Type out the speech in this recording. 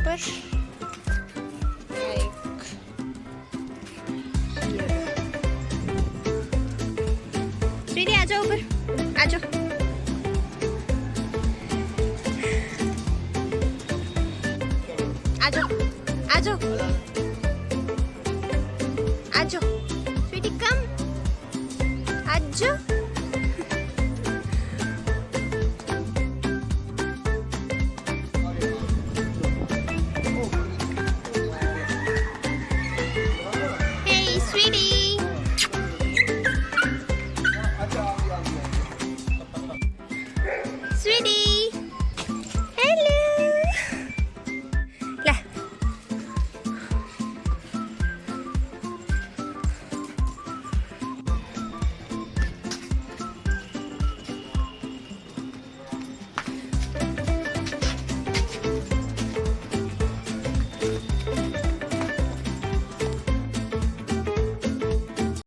ऊपर लाइक स्वीटी आ जाओ ऊपर आ जाओ आ जाओ आ जाओ आ जाओ स्वीटी कम आ जाओ Hey, Sweety.